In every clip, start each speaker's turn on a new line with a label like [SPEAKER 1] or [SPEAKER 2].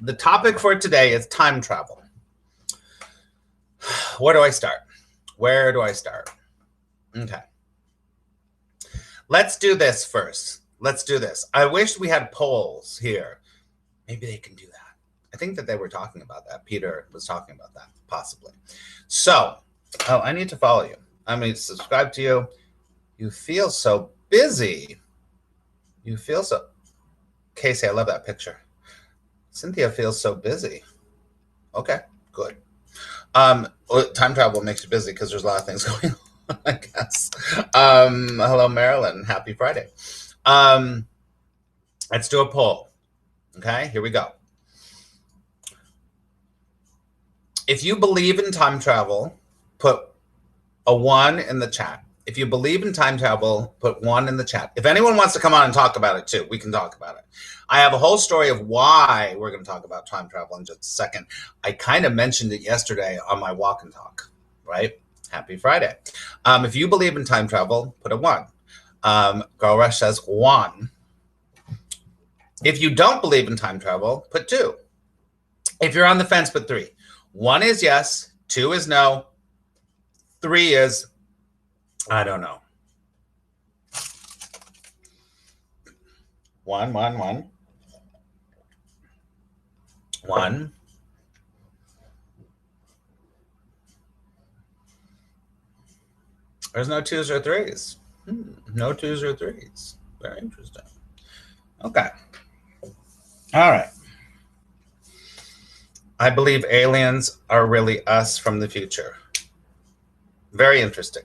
[SPEAKER 1] The topic for today is time travel. Where do I start? Where do I start? Okay. Let's do this first. Let's do this. I wish we had polls here. Maybe they can do that. I think that they were talking about that. Peter was talking about that, possibly. So, I need to follow you. I mean, subscribe to you. You feel so busy. You feel so... Casey, I love that picture. Cynthia feels so busy. Okay, good. Time travel makes you busy because there's a lot of things going on, I guess. Hello, Marilyn. Happy Friday. Let's do a poll. Okay, here we go. If you believe in time travel, put a 1 in the chat. If you believe in time travel, put 1 in the chat. If anyone wants to come on and talk about it too, we can talk about it. I have a whole story of why we're going to talk about time travel in just a second. I kind of mentioned it yesterday on my walk and talk, right? Happy Friday. If you believe in time travel, put a 1. Girl Rush says 1. If you don't believe in time travel, put 2. If you're on the fence, put 3. 1 is yes, 2 is no, 3 is I don't know. 1, 1, 1. 1. There's no 2s or 3s. No 2s or 3s. Very interesting. Okay. All right. I believe aliens are really us from the future. Very interesting.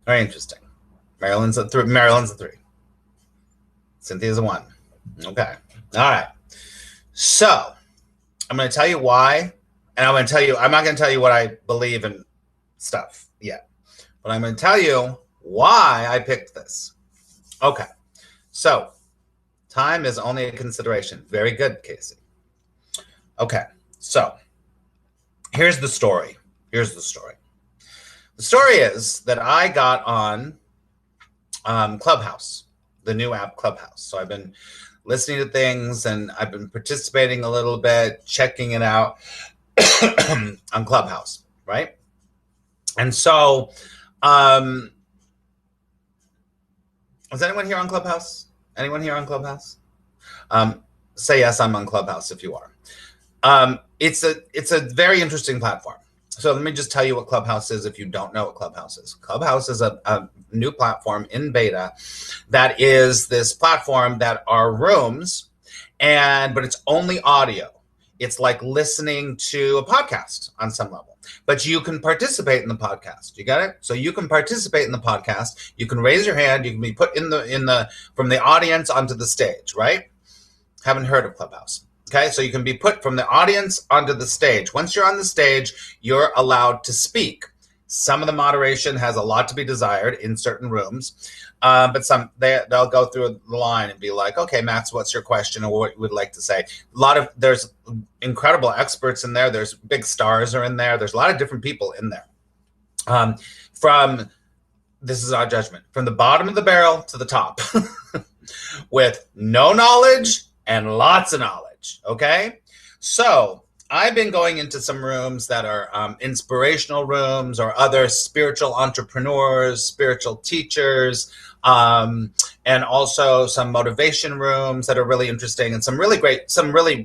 [SPEAKER 1] Very interesting. Maryland's a 3. Maryland's a 3. Cynthia's a 1. Okay. All right. So I'm going to tell you why, and I'm not going to tell you what I believe in stuff yet, but I'm going to tell you why I picked this. Okay. So time is only a consideration. Very good, Casey. Okay. So here's the story. Here's the story. The story is that I got on Clubhouse, the new app Clubhouse. So I've been listening to things and I've been participating a little bit, checking it out on Clubhouse, right? And so, is anyone here on Clubhouse? Anyone here on Clubhouse? Say yes, I'm on Clubhouse if you are. It's a very interesting platform. So let me just tell you what Clubhouse is if you don't know what Clubhouse is. Clubhouse is a new platform in beta that is this platform that are rooms, but it's only audio. It's like listening to a podcast on some level, but you can participate in the podcast. You got it? So you can participate in the podcast. You can raise your hand. You can be put from the audience onto the stage, right? Haven't heard of Clubhouse. Okay, so you can be put from the audience onto the stage. Once you're on the stage, you're allowed to speak. Some of the moderation has a lot to be desired in certain rooms, but they'll go through the line and be like, okay, Max, what's your question or what you would like to say? There's incredible experts in there. There's big stars are in there. There's a lot of different people in there. This is our judgment, from the bottom of the barrel to the top with no knowledge and lots of knowledge. Okay, so I've been going into some rooms that are inspirational rooms or other spiritual entrepreneurs, spiritual teachers, and also some motivation rooms that are really interesting and some really,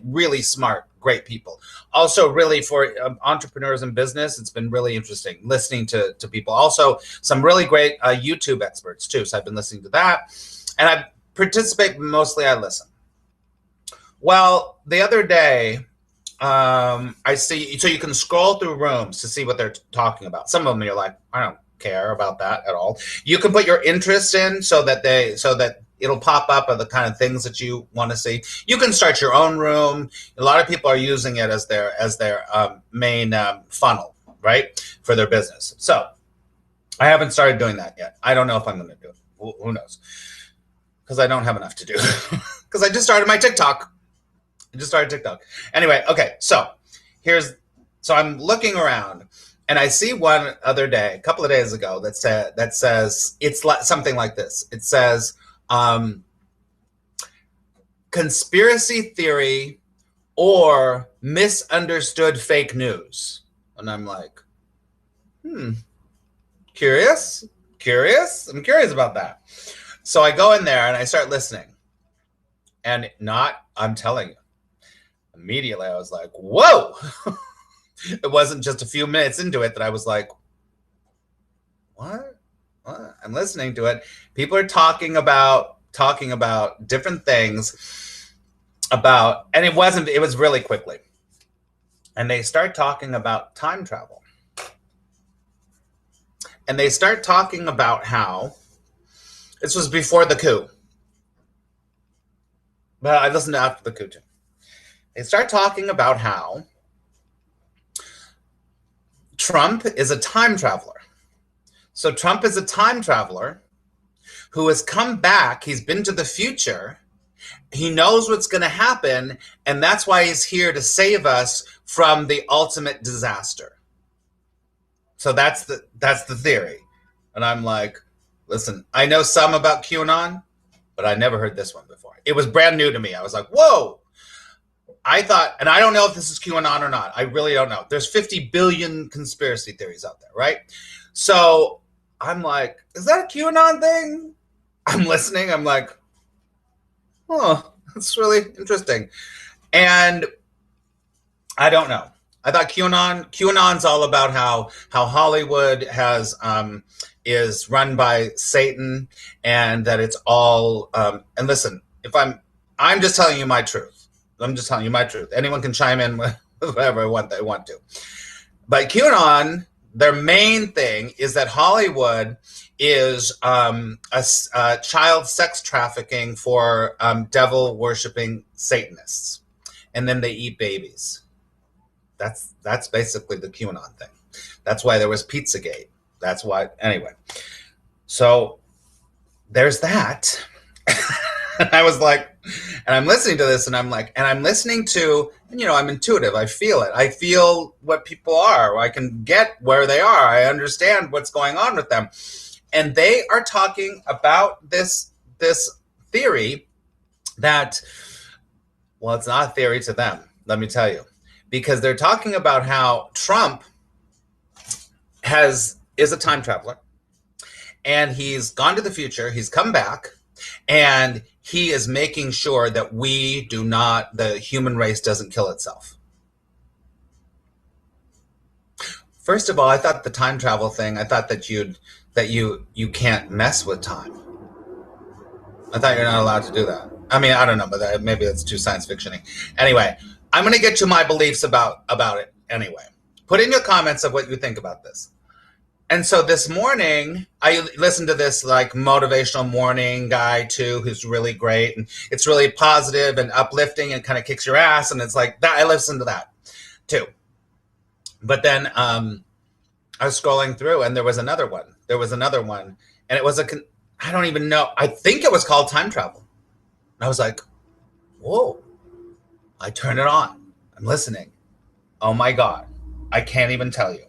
[SPEAKER 1] really smart, great people. Also really for entrepreneurs in business, it's been really interesting listening to people. Also some really great YouTube experts too. So I've been listening to that and I participate, mostly I listen. Well, the other day, I see, so you can scroll through rooms to see what they're talking about. Some of them you're like, I don't care about that at all. You can put your interest in so that it'll pop up of the kind of things that you want to see. You can start your own room. A lot of people are using it as their main funnel, right, for their business. So I haven't started doing that yet. I don't know if I'm going to do it. Who knows? Because I don't have enough to do. Because I just started my TikTok. Anyway, okay, so I'm looking around and I see one other day, a couple of days ago, that says it's something like this. It says, conspiracy theory or misunderstood fake news. And I'm like, curious. I'm curious about that. So I go in there and I start listening. And I'm telling you, immediately I was like, whoa. It wasn't just a few minutes into it that I was like, what? I'm listening to it. People are talking about different things and it was really quickly. And they start talking about time travel. And they start talking about how this was before the coup. But I listened to after the coup too. They start talking about how Trump is a time traveler. So Trump is a time traveler who has come back. He's been to the future. He knows what's going to happen. And that's why he's here to save us from the ultimate disaster. So that's the theory. And I'm like, listen, I know some about QAnon, but I never heard this one before. It was brand new to me. I was like, whoa. I thought, and I don't know if this is QAnon or not. I really don't know. There's 50 billion conspiracy theories out there, right? So I'm like, is that a QAnon thing? I'm listening. I'm like, oh, that's really interesting. And I don't know. I thought QAnon's all about how Hollywood is run by Satan, and that it's all. And listen, I'm just telling you my truth. I'm just telling you my truth. Anyone can chime in with whatever they want to. But QAnon, their main thing is that Hollywood is a child sex trafficking for devil worshipping Satanists, and then they eat babies. That's basically the QAnon thing. That's why there was Pizzagate. That's why. Anyway, so there's that. And I was like, and I'm listening to this, and I'm like, and I'm listening to, I'm intuitive. I feel it. I feel what people are. I can get where they are. I understand what's going on with them. And they are talking about this theory that, well, it's not a theory to them, let me tell you, because they're talking about how Trump is a time traveler, and he's gone to the future. He's come back, and he is making sure that the human race doesn't kill itself. First of all, I thought the time travel thing, I thought that you can't mess with time. I thought you're not allowed to do that. I mean, I don't know, but maybe that's too science fiction-y. Anyway, I'm going to get to my beliefs about it anyway. Put in your comments of what you think about this. And so this morning, I listened to this like motivational morning guy too, who's really great. And it's really positive and uplifting and kind of kicks your ass. And it's like that. I listened to that too. But then I was scrolling through, and there was another one. And it was I don't even know. I think it was called Time Travel. And I was like, whoa. I turn it on. I'm listening. Oh my God. I can't even tell you.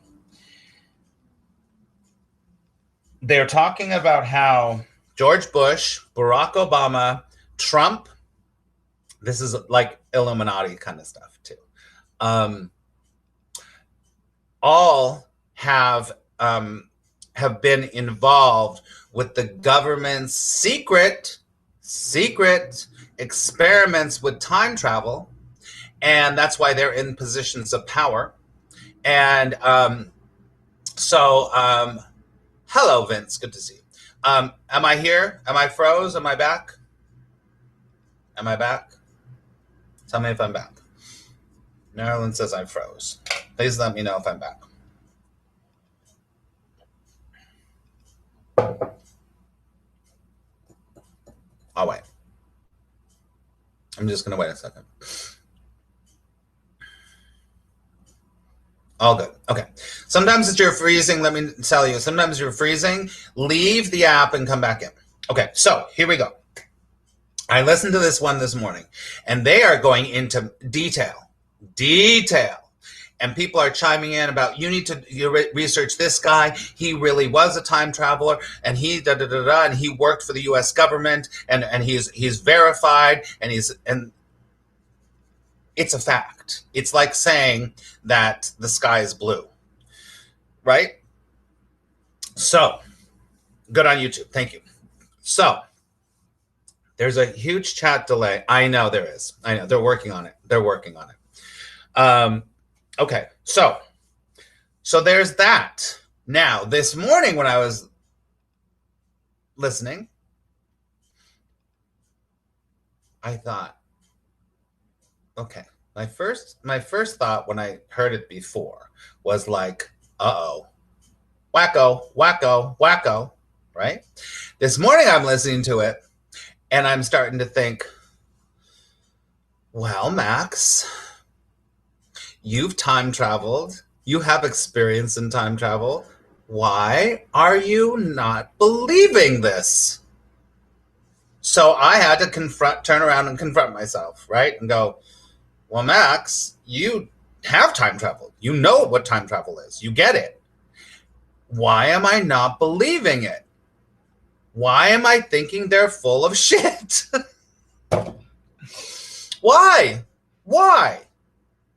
[SPEAKER 1] They're talking about how George Bush, Barack Obama, Trump, this is like Illuminati kind of stuff too, all have been involved with the government's secret experiments with time travel, and that's why they're in positions of power. And hello, Vince. Good to see you. Am I here? Am I froze? Am I back? Am I back? Tell me if I'm back. Marilyn says I froze. Please let me know if I'm back. I'll wait. I'm just going to wait a second. All good. Okay. Sometimes it's you're freezing. Let me tell you. Sometimes you're freezing. Leave the app and come back in. Okay. So here we go. I listened to this one this morning, and they are going into detail. And people are chiming in about, you need to research this guy. He really was a time traveler, and he and he worked for the U.S. government, and he's verified, and It's a fact. It's like saying that the sky is blue, right? So, good on YouTube. Thank you. So, there's a huge chat delay. I know there is. I know. They're working on it. They're working on it. Okay. So there's that. Now, this morning when I was listening, I thought, okay, my first thought when I heard it before was like, uh-oh, wacko, wacko, wacko, right? This morning I'm listening to it and I'm starting to think, well, Max, you've time traveled. You have experience in time travel. Why are you not believing this? So I had to turn around and confront myself, right? And go, well, Max, you have time travel. You know what time travel is. You get it. Why am I not believing it? Why am I thinking they're full of shit? Why?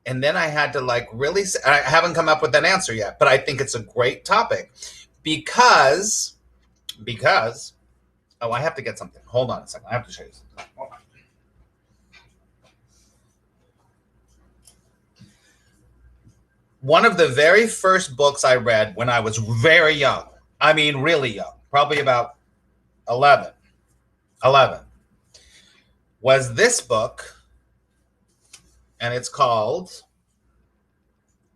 [SPEAKER 1] And then I had to really, I haven't come up with an answer yet, but I think it's a great topic because, oh, I have to get something. Hold on a second. I have to show you something. Hold on. One of the very first books I read when I was very young, I mean, really young, probably about 11, was this book, and it's called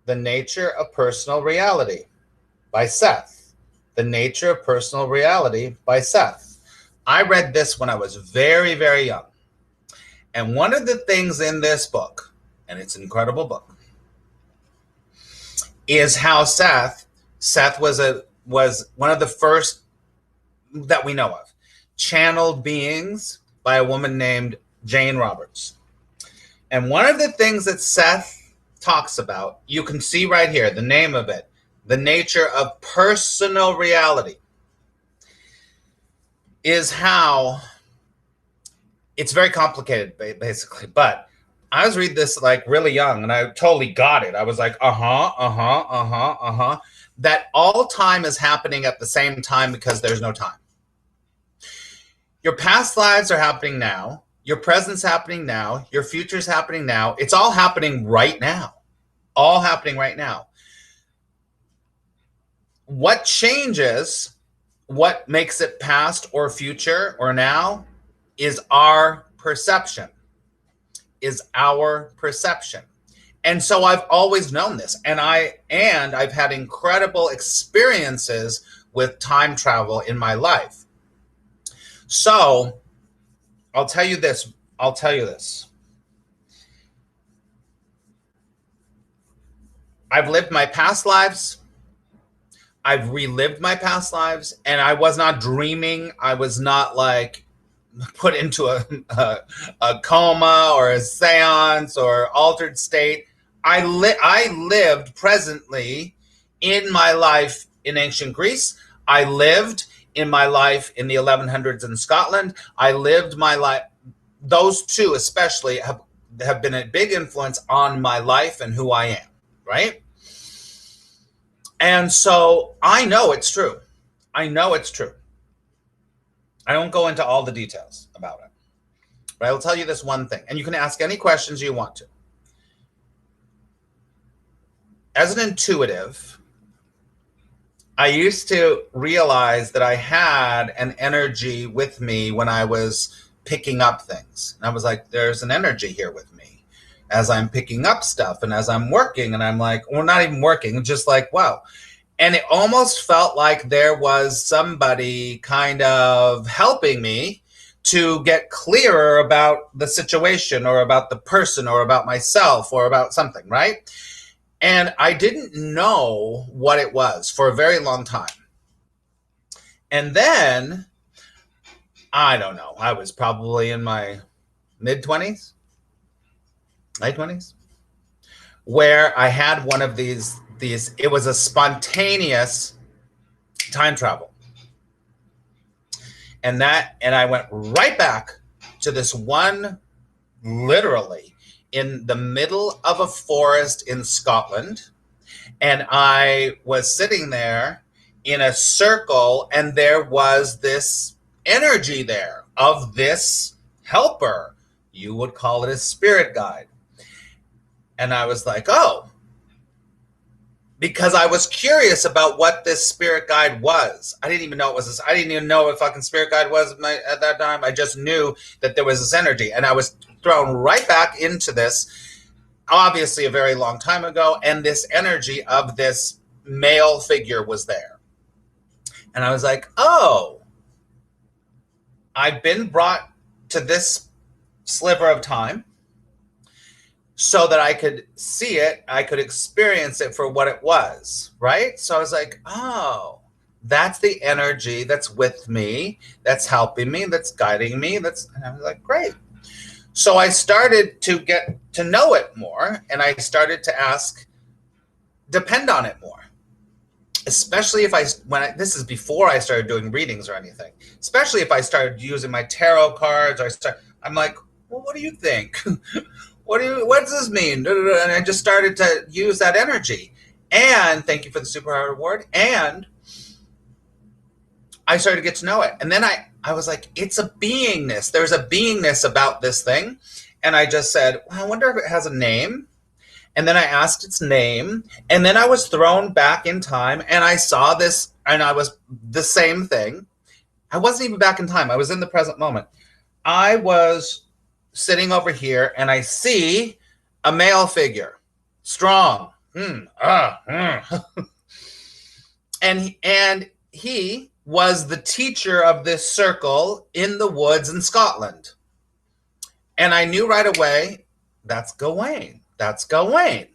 [SPEAKER 1] The Nature of Personal Reality by Seth. The Nature of Personal Reality by Seth. I read this when I was very, very young. And one of the things in this book, and it's an incredible book, is how Seth was one of the first that we know of, channeled beings by a woman named Jane Roberts. And one of the things that Seth talks about, you can see right here, the name of it, The Nature of Personal Reality, is how it's very complicated, basically. But I was reading this really young, and I totally got it. I was like, that all time is happening at the same time because there's no time. Your past lives are happening now. Your present's happening now. Your future's happening now. It's all happening right now. All happening right now. What changes, what makes it past or future or now, is our perception. And so I've always known this. And I've had incredible experiences with time travel in my life. So I'll tell you this. I've lived my past lives. I've relived my past lives, and I was not dreaming. I was not put into a coma or a seance or altered state. I lived presently in my life in ancient Greece. I lived in my life in the 1100s in Scotland. I lived my life. Those two especially have been a big influence on my life and who I am, right? And so I know it's true. I don't go into all the details about it, but I will tell you this one thing, and you can ask any questions you want to. As an intuitive, I used to realize that I had an energy with me when I was picking up things. And I was like, there's an energy here with me as I'm picking up stuff and as I'm working. And I'm like, well, not even working, just like, wow. And it almost felt like there was somebody kind of helping me to get clearer about the situation or about the person or about myself or about something, right? And I didn't know what it was for a very long time. And then, I don't know, I was probably in my mid-20s, late 20s, where I had one of these, it was a spontaneous time travel. And I went right back to this one, literally, in the middle of a forest in Scotland, and I was sitting there in a circle, and there was this energy there of this helper. You would call it a spirit guide. And I was like, oh, because I was curious about what this spirit guide was. I didn't even know it was this. I didn't even know what fucking spirit guide was at that time. I just knew that there was this energy, and I was thrown right back into this, obviously a very long time ago, and this energy of this male figure was there. And I was like, oh, I've been brought to this sliver of time so that I could see it, I could experience it for what it was, right? So I was like, oh, that's the energy that's with me, that's helping me, that's guiding me. And I was like, great. So I started to get to know it more, and I started to depend on it more. Especially if this is before I started doing readings or anything. Especially if I started using my tarot cards, I'm like, well, what do you think? What does this mean? And I just started to use that energy. And thank you for the Super Hard Award. And I started to get to know it. And then I was like, it's a beingness. There's a beingness about this thing. And I just said, well, I wonder if it has a name. And then I asked its name. And then I was thrown back in time, and I saw this, and I was the same thing. I wasn't even back in time. I was in the present moment. I was sitting over here, and I see a male figure, strong. And he was the teacher of this circle in the woods in Scotland. And I knew right away, that's Gawain. That's Gawain.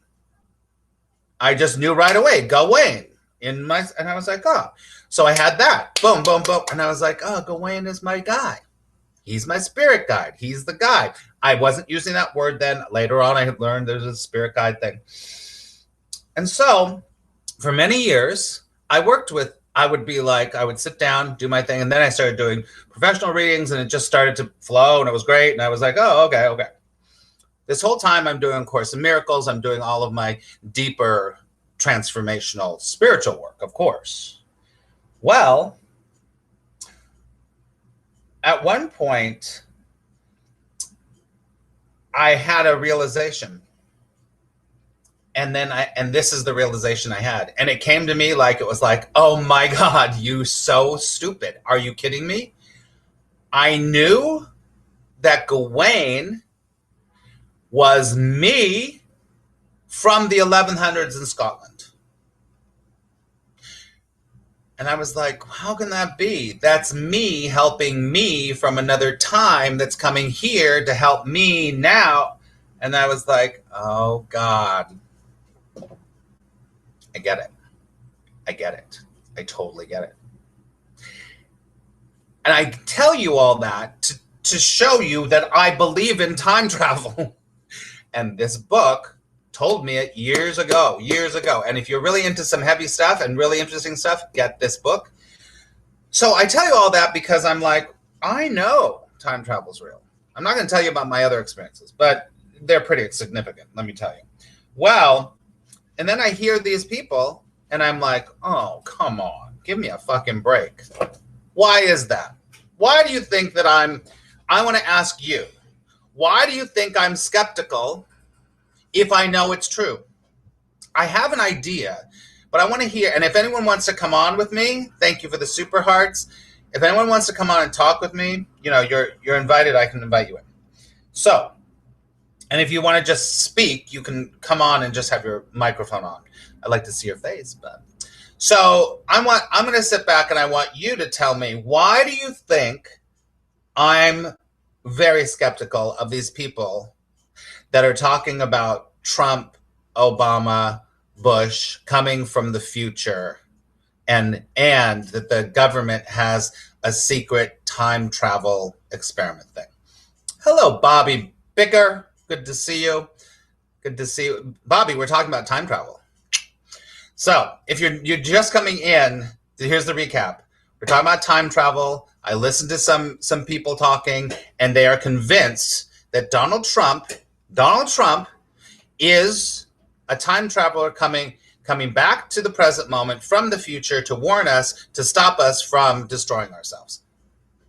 [SPEAKER 1] I just knew right away, Gawain. And I was like, oh. So I had that. Boom, boom, boom. And I was like, oh, Gawain is my guy. He's my spirit guide. He's the guide. I wasn't using that word then. Later on, I had learned there's a spirit guide thing. And so for many years, I would sit down, do my thing, and then I started doing professional readings, and it just started to flow, and it was great. And I was like, oh, okay. This whole time I'm doing Course in Miracles. I'm doing all of my deeper transformational spiritual work, of course. Well, at one point, I had a realization. And this is the realization I had. And it came to me like, it was like, oh my God, you so stupid. Are you kidding me? I knew that Gawain was me from the 1100s in Scotland. And I was like, how can that be? That's me helping me from another time that's coming here to help me now. And I was like, oh God. I get it. I totally get it. And I tell you all that to show you that I believe in time travel. And this book told me it years ago. And if you're really into some heavy stuff and really interesting stuff, get this book. So I tell you all that because I'm like, I know time travel's real. I'm not going to tell you about my other experiences, but they're pretty significant, let me tell you. Well, and then I hear these people, and I'm like, oh, come on. Give me a fucking break. Why is that? Why do you think that I want to ask you, why do you think I'm skeptical if I know it's true? I have an idea, but I want to hear, and if anyone wants to come on with me, thank you for the super hearts. If anyone wants to come on and talk with me, you're invited. I can invite you in. So, and if you want to just speak, you can come on and just have your microphone on. I'd like to see your face, but so I'm going to sit back, and I want you to tell me, why do you think I'm very skeptical of these people that are talking about Trump, Obama, Bush coming from the future, and that the government has a secret time travel experiment thing? Hello, Bobby Bicker. Good to see you. Bobby, we're talking about time travel. So if you're just coming in, here's the recap. We're talking about time travel. I listened to some people talking, and they are convinced that Donald Trump Donald Trump is a time traveler coming back to the present moment from the future to warn us, to stop us from destroying ourselves.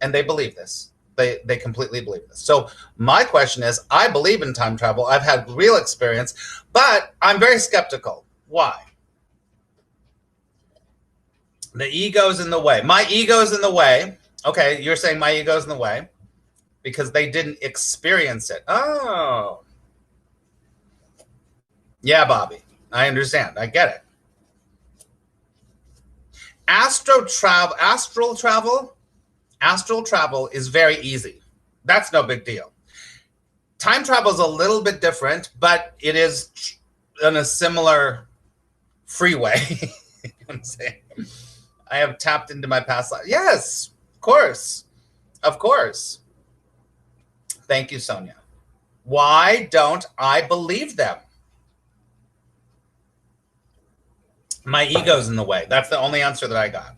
[SPEAKER 1] And they believe this. They completely believe this. So my question is, I believe in time travel. I've had real experience, but I'm very skeptical. Why? The ego's in the way. My ego's in the way. Okay, you're saying my ego's in the way because they didn't experience it. Oh. Yeah, Bobby. I understand. I get it. Astral travel is very easy. That's no big deal. Time travel is a little bit different, but it is in a similar freeway. You know what I'm saying? I have tapped into my past life. Yes, of course. Of course. Thank you, Sonia. Why don't I believe them? My ego's in the way. That's the only answer that I got.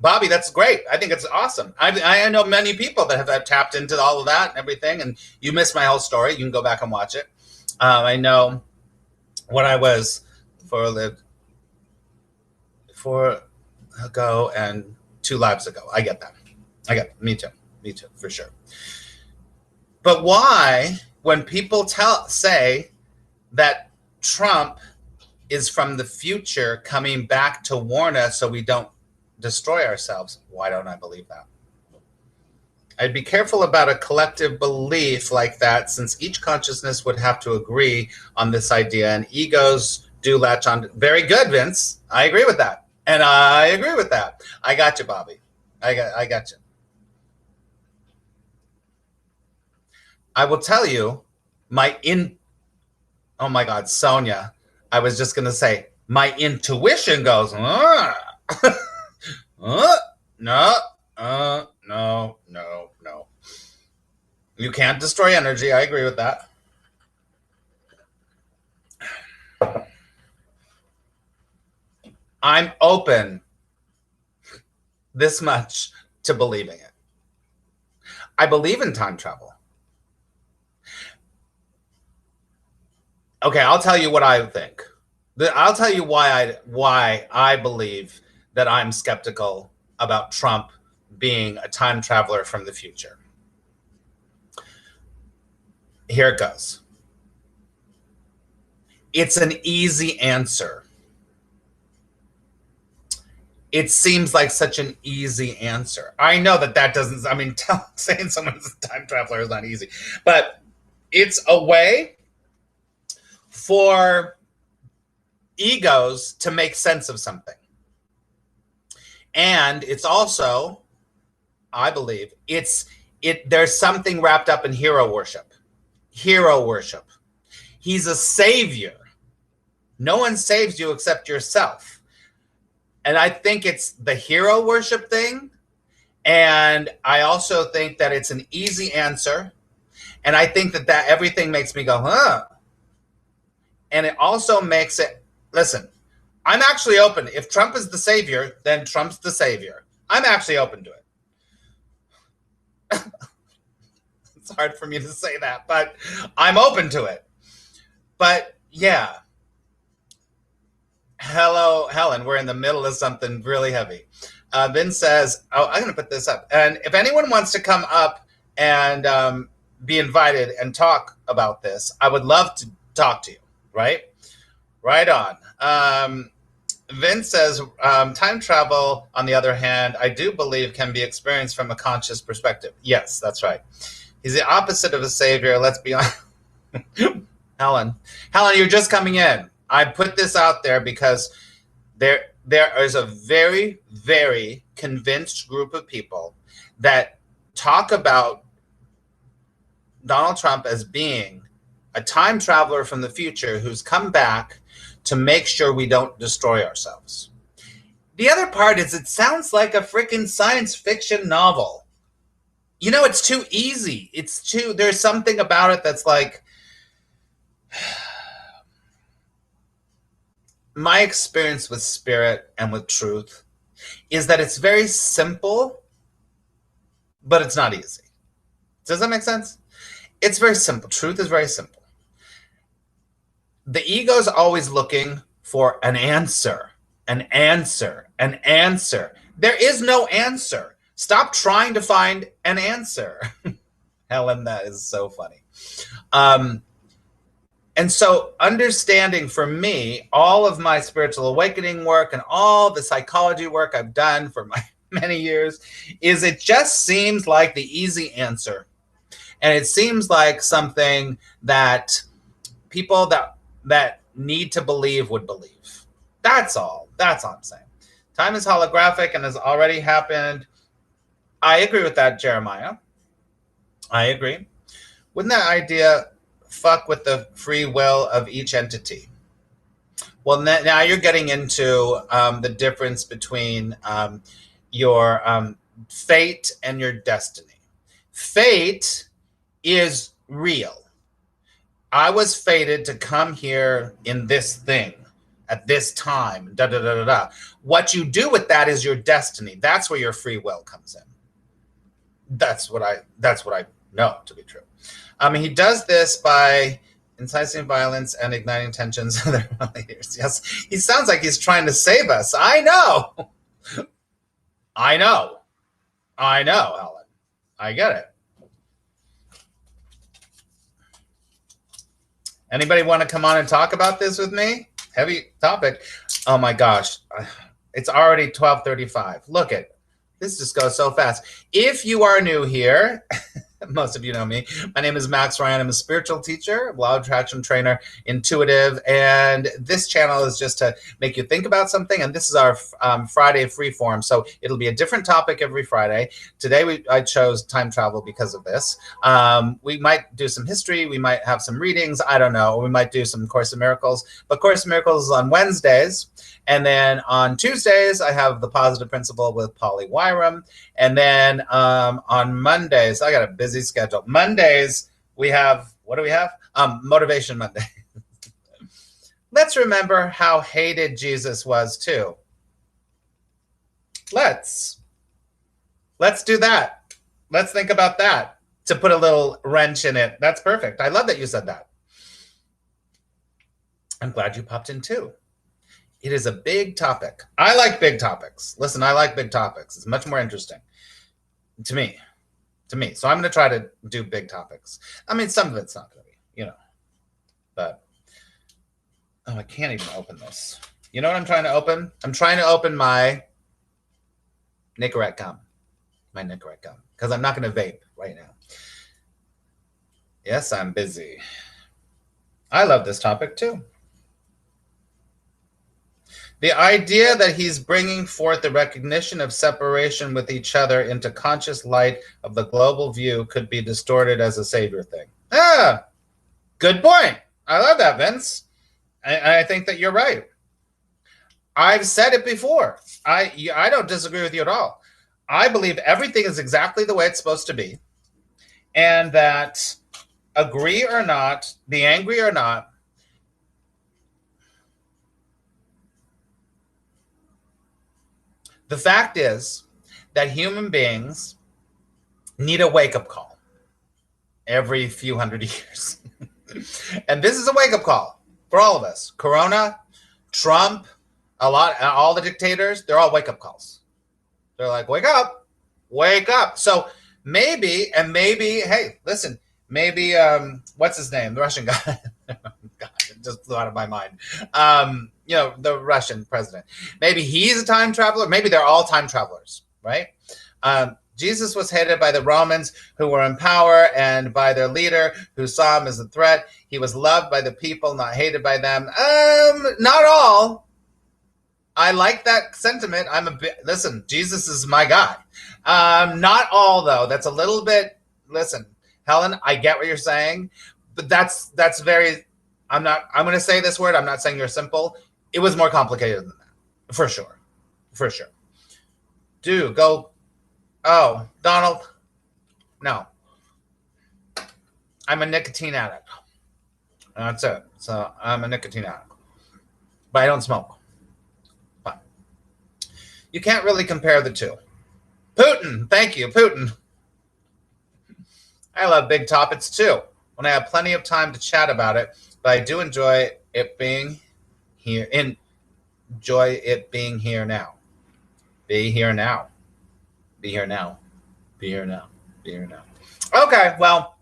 [SPEAKER 1] Bobby, that's great. I think it's awesome. I know many people that have tapped into all of that and everything, and you missed my whole story. You can go back and watch it. I know what I was for ago and 2 lives ago. I get that. Me too, for sure. But why, when people say that Trump is from the future coming back to warn us so we don't destroy ourselves, why don't I believe that? I'd be careful about a collective belief like that, since each consciousness would have to agree on this idea, and egos do latch on. Very good, Vince. I agree with that. And I agree with that. I got you, Bobby. I got you. I will tell you, oh my God, Sonia, I was just going to say, my intuition goes, no, no. You can't destroy energy. I agree with that. I'm open this much to believing it. I believe in time travel. Okay, I'll tell you what I think. I'll tell you why I believe that I'm skeptical about Trump being a time traveler from the future. Here it goes. It's an easy answer. It seems like such an easy answer. I know that doesn't, I mean, saying someone's a time traveler is not easy, but it's a way for egos to make sense of something. And it's also, I believe, there's something wrapped up in hero worship. Hero worship. He's a savior. No one saves you except yourself. And I think it's the hero worship thing. And I also think that it's an easy answer. And I think that everything makes me go, huh. And it also makes it, listen, I'm actually open. If Trump is the savior, then Trump's the savior. I'm actually open to it. It's hard for me to say that, but I'm open to it. But yeah. Hello, Helen. We're in the middle of something really heavy. Vin says, oh, I'm going to put this up. And if anyone wants to come up and be invited and talk about this, I would love to talk to you, right? Right on. Vin says, time travel, on the other hand, I do believe can be experienced from a conscious perspective. Yes, that's right. He's the opposite of a savior. Let's be honest. Helen, you're just coming in. I put this out there because there is a very, very convinced group of people that talk about Donald Trump as being a time traveler from the future who's come back to make sure we don't destroy ourselves. The other part is it sounds like a freaking science fiction novel. You know, it's too easy. There's something about it that's like, my experience with spirit and with truth is that it's very simple, but it's not easy. Does that make sense? It's very simple. Truth is very simple. the ego's always looking for an answer, an answer, an answer. There is no answer. Stop trying to find an answer. Helen, that is so funny. And so understanding for me, all of my spiritual awakening work and all the psychology work I've done for my many years is it just seems like the easy answer. And it seems like something that people that need to believe would believe. That's all. That's all I'm saying. Time is holographic and has already happened. I agree with that, Jeremiah. I agree. Wouldn't that idea fuck with the free will of each entity? Well, now you're getting into the difference between your fate and your destiny. Fate is real. I was fated to come here in this thing at this time. Da da da da da. What you do with that is your destiny. That's where your free will comes in. That's what I know to be true. He does this by inciting violence and igniting tensions of their leaders. Yes, he sounds like he's trying to save us. I know, Helen. I get it. Anybody want to come on and talk about this with me? Heavy topic. Oh my gosh. It's already 12:35. Look it. This just goes so fast. If you are new here, most of you know me. My name is Max Ryan. I'm a spiritual teacher, law of attraction trainer, intuitive, and this channel is just to make you think about something. And this is our Friday freeform, so it'll be a different topic every Friday. Today I chose time travel because of this. We might do some history. We might have some readings. I don't know. We might do some Course in Miracles. But Course in Miracles is on Wednesdays. And then on Tuesdays, I have the Positive Principle with Polly Wyram. And then on Mondays, I got a busy schedule. Mondays, we have, what do we have? Motivation Monday. Let's remember how hated Jesus was too. Let's do that. Let's think about that to put a little wrench in it. That's perfect. I love that you said that. I'm glad you popped in too. It is a big topic. I like big topics. Listen, I like big topics. It's much more interesting to me. So I'm going to try to do big topics. I mean, some of it's not going to be, but, oh, I can't even open this. You know what I'm trying to open? I'm trying to open my Nicorette gum, because I'm not going to vape right now. Yes, I'm busy. I love this topic too. The idea that he's bringing forth the recognition of separation with each other into conscious light of the global view could be distorted as a savior thing. Good point. I love that, Vince. I think that you're right. I've said it before. I don't disagree with you at all. I believe everything is exactly the way it's supposed to be. And that, agree or not, be angry or not, the fact is that human beings need a wake-up call every few hundred years. And this is a wake-up call for all of us. Corona, Trump, all the dictators, they're all wake-up calls. They're like, wake up, wake up. So maybe, hey, listen, maybe, what's his name? The Russian guy. God, it just flew out of my mind. The Russian president. Maybe he's a time traveler. Maybe they're all time travelers, right? Jesus was hated by the Romans who were in power and by their leader who saw him as a threat. He was loved by the people, not hated by them. Not all. I like that sentiment. Listen, Jesus is my guy. Not all though. That's a little bit, listen, Helen, I get what you're saying, but that's very, I'm going to say this word. I'm not saying you're simple. It was more complicated than that. For sure. Go. Oh, Donald. No. I'm a nicotine addict. That's it. So I'm a nicotine addict. But I don't smoke. But you can't really compare the two. Putin. Thank you, Putin. I love big topics too, when I have plenty of time to chat about it, but I do enjoy it being here. Enjoy it being here now. Be here now. Be here now. Be here now. Be here now. Okay, well,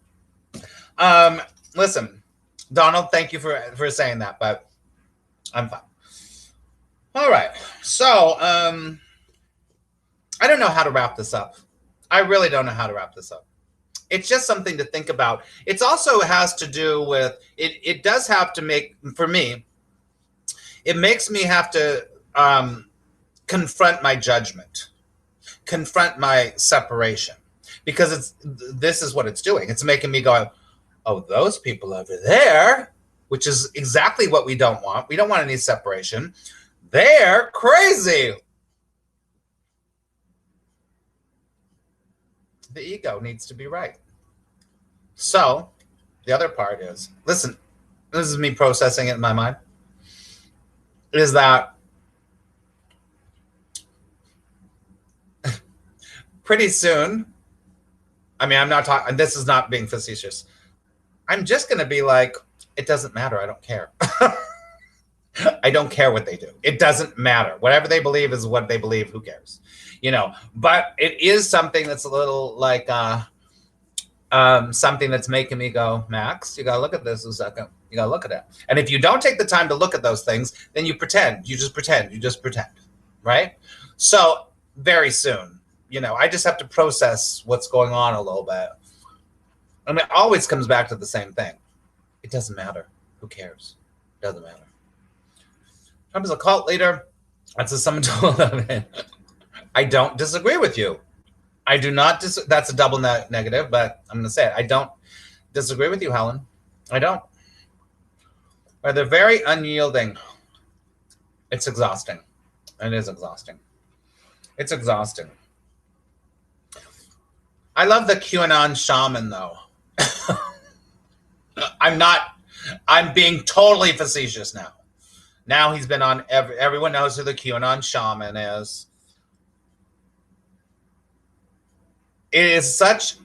[SPEAKER 1] listen, Donald, thank you for saying that, but I'm fine. All right, so I don't know how to wrap this up. I really don't know how to wrap this up. It's just something to think about. It also has to do with, it does have to make, for me, it makes me have to confront my judgment, confront my separation, because this is what it's doing. It's making me go, oh, those people over there, which is exactly what we don't want. We don't want any separation. They're crazy. The ego needs to be right. So the other part is, listen, this is me processing it in my mind, is that pretty soon, I mean, I'm not talking, this is not being facetious, I'm just going to be like, it doesn't matter. I don't care. I don't care what they do. It doesn't matter. Whatever they believe is what they believe. Who cares? You know, but it is something that's a little like something that's making me go, Max, you got to look at this a second. You got to look at it. And if you don't take the time to look at those things, then you pretend. You just pretend. You just pretend. Right? So very soon, you know, I just have to process what's going on a little bit. I mean, it always comes back to the same thing. It doesn't matter. Who cares? It doesn't matter. Trump is a cult leader. That's what someone told him. I don't disagree with you. I do not that's a double negative, but I'm going to say it. I don't disagree with you, Helen. I don't. But they're very unyielding. It's exhausting. It is exhausting. It's exhausting. I love the QAnon shaman, though. I'm being totally facetious now. Now he's been on, everyone knows who the QAnon shaman is. It is such,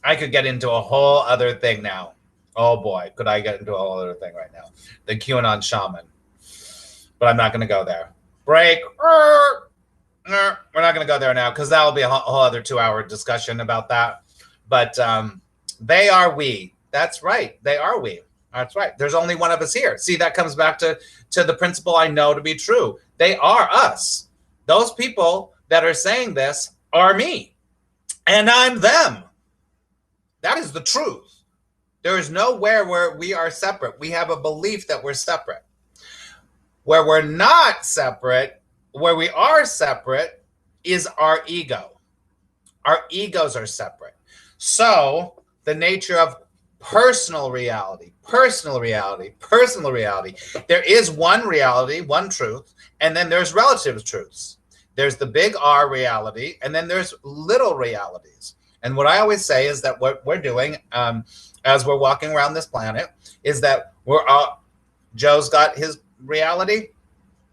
[SPEAKER 1] I could get into a whole other thing now. Oh boy, could I get into a whole other thing right now. The QAnon shaman. But I'm not going to go there. Break. We're not going to go there now because that will be a whole other 2-hour discussion about that. But they are we. That's right. They are we. That's right. There's only one of us here. See, that comes back to the principle I know to be true. They are us. Those people that are saying this are me. And I'm them. That is the truth. There is nowhere where we are separate. We have a belief that we're separate. Where we're not separate, where we are separate, is our ego. Our egos are separate. So the nature of personal reality. There is one reality, one truth, and then there's relative truths. There's the big R reality, and then there's little realities. And what I always say is that what we're doing as we're walking around this planet is that Joe's got his reality,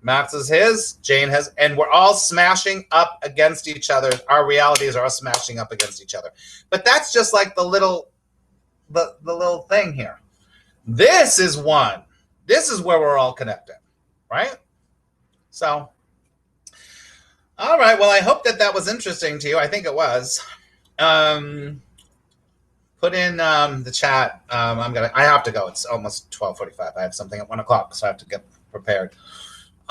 [SPEAKER 1] Max is his, Jane has, and we're all smashing up against each other. Our realities are all smashing up against each other. But that's just like the little thing here. This is one. This is where we're all connected, right? So, all right. Well, I hope that was interesting to you. I think it was. Put in the chat. I have to go. It's almost 12:45. I have something at 1 o'clock, so I have to get prepared.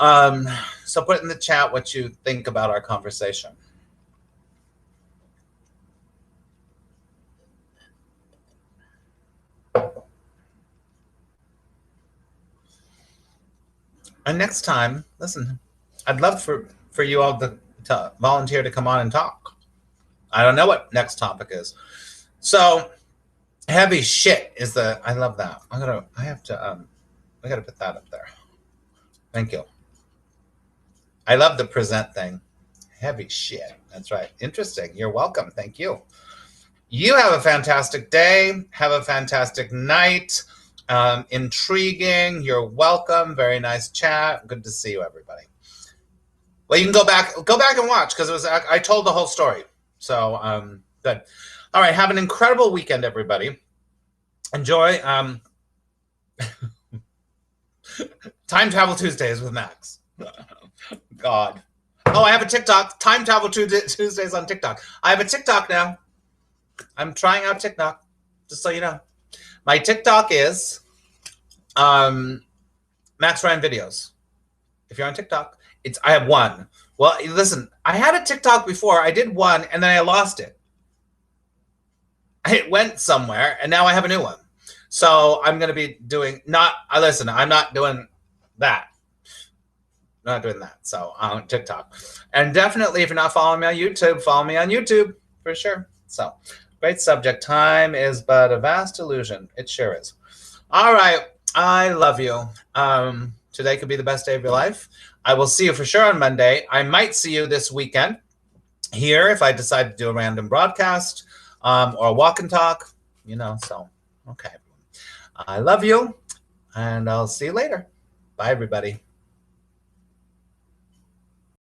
[SPEAKER 1] So put in the chat what you think about our conversation. And next time, listen, I'd love for you all to volunteer to come on and talk. I don't know what next topic is. So heavy shit is I love that. I gotta put that up there. Thank you. I love the present thing. Heavy shit. That's right. Interesting. You're welcome. Thank you. You have a fantastic day. Have a fantastic night. Intriguing. You're welcome. Very nice chat. Good to see you, everybody. Well, you can go back and watch because I told the whole story. So good. All right. Have an incredible weekend, everybody. Enjoy. Time Travel Tuesdays with Max. God. Oh, I have a TikTok. Time Travel Tuesdays on TikTok. I have a TikTok now. I'm trying out TikTok, just so you know. My TikTok is Max Ryan Videos. If you're on TikTok, I have one. Well, listen, I had a TikTok before. I did one, and then I lost it. It went somewhere, and now I have a new one. So I'm going to be doing listen, I'm not doing that. I'm not doing that. So on TikTok. And definitely, if you're not following me on YouTube, follow me on YouTube for sure. So great subject. Time is but a vast illusion. It sure is. All right. I love you. Today could be the best day of your life. I will see you for sure on Monday. I might see you this weekend here if I decide to do a random broadcast or a walk and talk, so, okay. I love you, and I'll see you later. Bye, everybody.